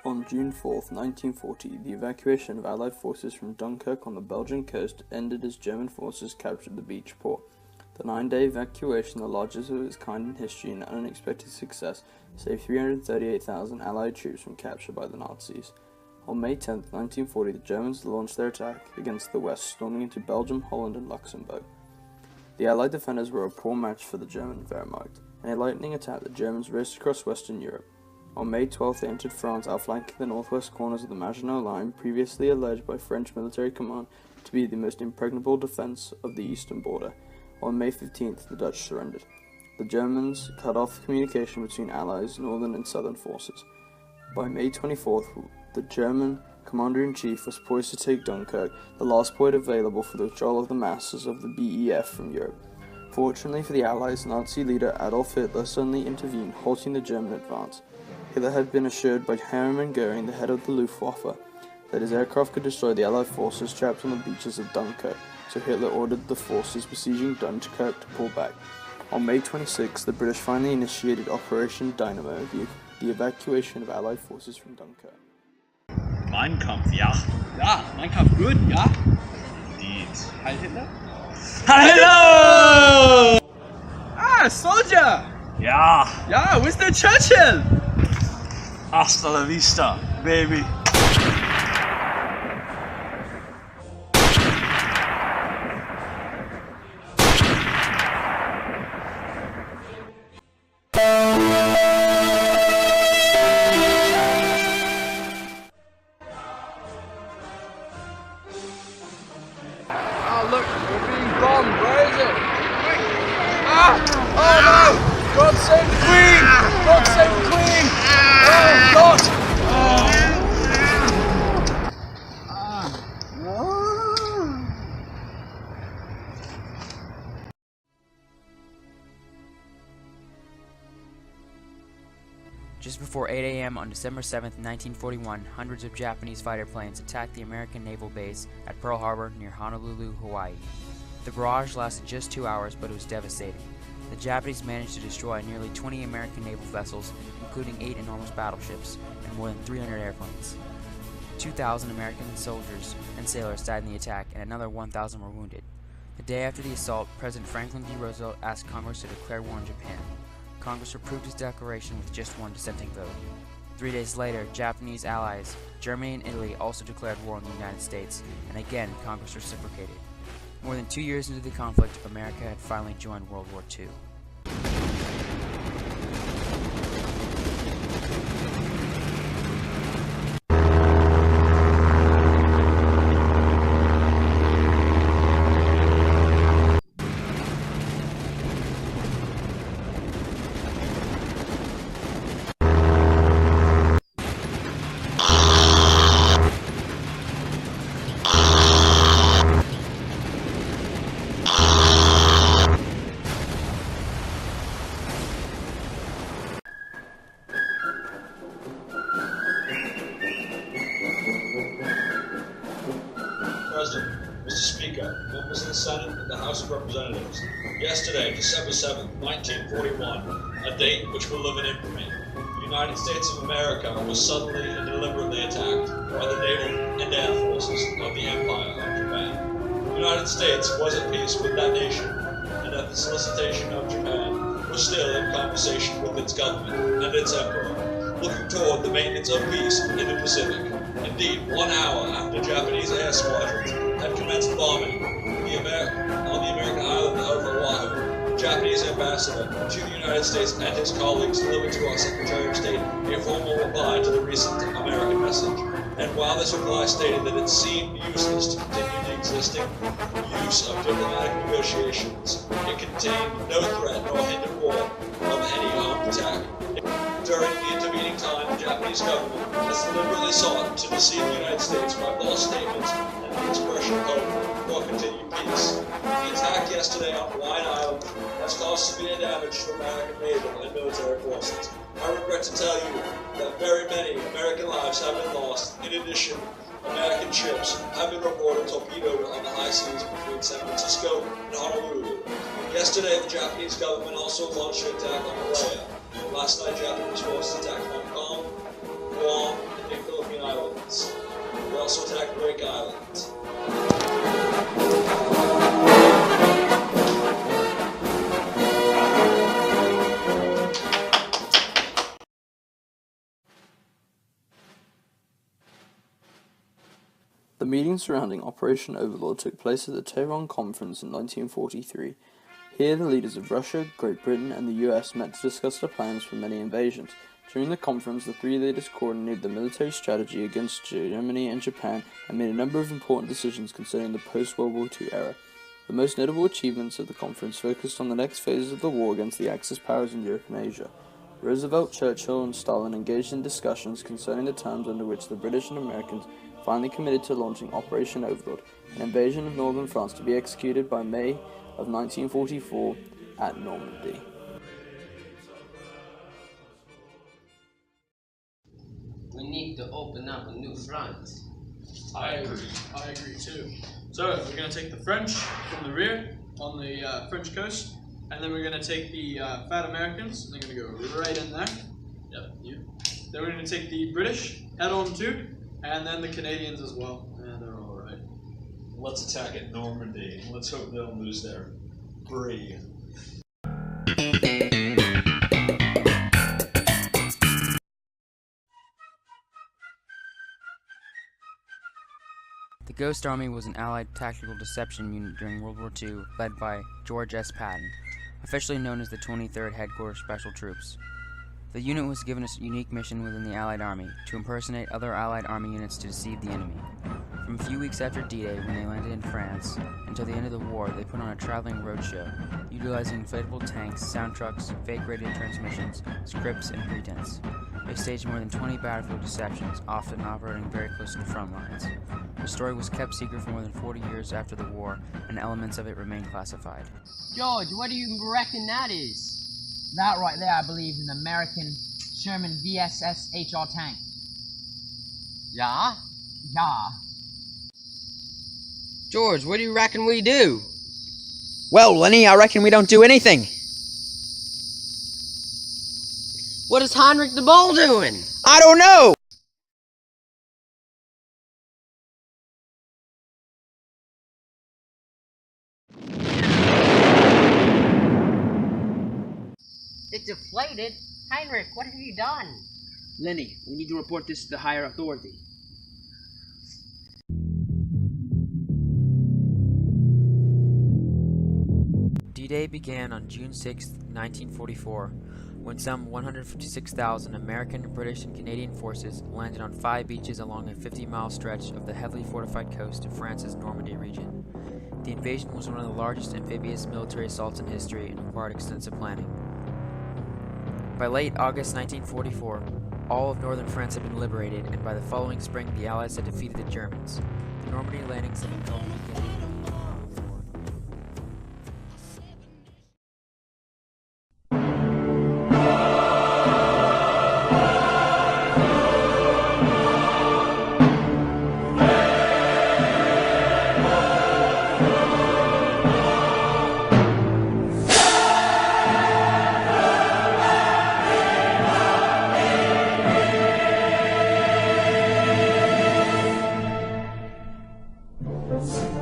On June 4, 1940, the evacuation of Allied forces from Dunkirk on the Belgian coast ended as German forces captured the beach port. The 9-day evacuation, the largest of its kind in history and an unexpected success, saved 338,000 Allied troops from capture by the Nazis. On May 10, 1940, the Germans launched their attack against the west, storming into Belgium, Holland, and Luxembourg. The Allied defenders were a poor match for the German Wehrmacht. In a lightning attack, the Germans raced across Western Europe. On May 12, they entered France, outflanking the northwest corners of the Maginot Line, previously alleged by French military command to be the most impregnable defense of the eastern border. On May 15th, the Dutch surrendered. The Germans cut off communication between Allies' northern and southern forces. By May 24th, the German commander-in-chief was poised to take Dunkirk, the last point available for the withdrawal of the masses of the BEF from Europe. Fortunately for the Allies, Nazi leader Adolf Hitler suddenly intervened, halting the German advance. Hitler had been assured by Hermann Göring, the head of the Luftwaffe, that his aircraft could destroy the Allied forces trapped on the beaches of Dunkirk, so Hitler ordered the forces besieging Dunkirk to pull back. On May 26, the British finally initiated Operation Dynamo, the evacuation of Allied forces from Dunkirk. Mein Kampf, ja. Ja, mein Kampf, good, ja. Indeed. Heil Hitler. Hello! Ah, soldier! Ja. Ja, Winston Churchill! Hasta la vista, baby. Oh look, we're being bombed, where is it? Ah! Oh no! God save the Queen! God save the Queen! Oh God! Just before 8 a.m. on December 7, 1941, hundreds of Japanese fighter planes attacked the American naval base at Pearl Harbor near Honolulu, Hawaii. The barrage lasted just 2 hours, but it was devastating. The Japanese managed to destroy nearly 20 American naval vessels, including 8 enormous battleships and more than 300 airplanes. 2,000 American soldiers and sailors died in the attack, and another 1,000 were wounded. The day after the assault, President Franklin D. Roosevelt asked Congress to declare war on Japan. Congress approved his declaration with just one dissenting vote. 3 days later, Japanese allies, Germany and Italy, also declared war on the United States, and again Congress reciprocated. More than 2 years into the conflict, America had finally joined World War II. President, Mr. Speaker, members of the Senate and the House of Representatives, yesterday, December 7, 1941, a date which will live in infamy, the United States of America was suddenly and deliberately attacked by the naval and air forces of the Empire of Japan. The United States was at peace with that nation, and at the solicitation of Japan, was still in conversation with its government and its emperor, looking toward the maintenance of peace in the Pacific. Indeed, 1 hour after Japanese air squadrons had commenced bombing on the American island of Oahu, the Japanese ambassador to the United States and his colleagues delivered to our Secretary of State a formal reply to the recent American message. And while this reply stated that it seemed useless to continue the existing use of diplomatic negotiations, it contained no threat nor hint of war of any armed attack. During the intervening time, the Japanese government has deliberately sought to deceive the United States by false statements and the expression of hope for continued peace. The attack yesterday on Hawaiian Island has caused severe damage to American naval and military forces. I regret to tell you that very many American lives have been lost. In addition, American ships have been reported torpedoed on the high seas between San Francisco and Honolulu. Yesterday, the Japanese government also launched an attack on Malaya. Last night, Japanese forces attacked Hong Kong, Guam, and the Philippine Islands. They also attacked Wake Island. The meeting surrounding Operation Overlord took place at the Tehran Conference in 1943. Here, the leaders of Russia, Great Britain, and the US met to discuss the plans for many invasions. During the conference, the three leaders coordinated the military strategy against Germany and Japan and made a number of important decisions concerning the post-World War II era. The most notable achievements of the conference focused on the next phases of the war against the Axis powers in Europe and Asia. Roosevelt, Churchill, and Stalin engaged in discussions concerning the terms under which the British and Americans finally committed to launching Operation Overlord, an invasion of northern France to be executed by May of 1944 at Normandy. We need to open up a new front. I agree too. So we're going to take the French from the rear on the French coast, and then we're going to take the fat Americans, and they're going to go right in there. Yep, you. Then we're going to take the British head on too, and then the Canadians as well. And they're all right. Let's attack at Normandy. Let's hope they don't lose their brie. The Ghost Army was an Allied tactical deception unit during World War II led by George S. Patton, officially known as the 23rd Headquarters Special Troops. The unit was given a unique mission within the Allied Army, to impersonate other Allied Army units to deceive the enemy. From a few weeks after D-Day, when they landed in France, until the end of the war, they put on a traveling roadshow, utilizing inflatable tanks, sound trucks, fake radio transmissions, scripts, and pretense. They staged more than 20 battlefield deceptions, often operating very close to the front lines. The story was kept secret for more than 40 years after the war, and elements of it remain classified. George, what do you reckon that is? That right there, I believe, is an American Sherman VSS HR tank. Yeah? Yeah. George, what do you reckon we do? Well, Lenny, I reckon we don't do anything. What is Heinrich the Bull doing? I don't know! It deflated. Heinrich, what have you done? Lenny, we need to report this to the higher authority. D-Day began on June 6, 1944, when some 156,000 American, British, and Canadian forces landed on 5 beaches along a 50-mile stretch of the heavily fortified coast of France's Normandy region. The invasion was one of the largest amphibious military assaults in history and required extensive planning. By late August 1944, all of northern France had been liberated, and by the following spring the Allies had defeated the Germans. The Normandy landings had been called the beginning. Yes.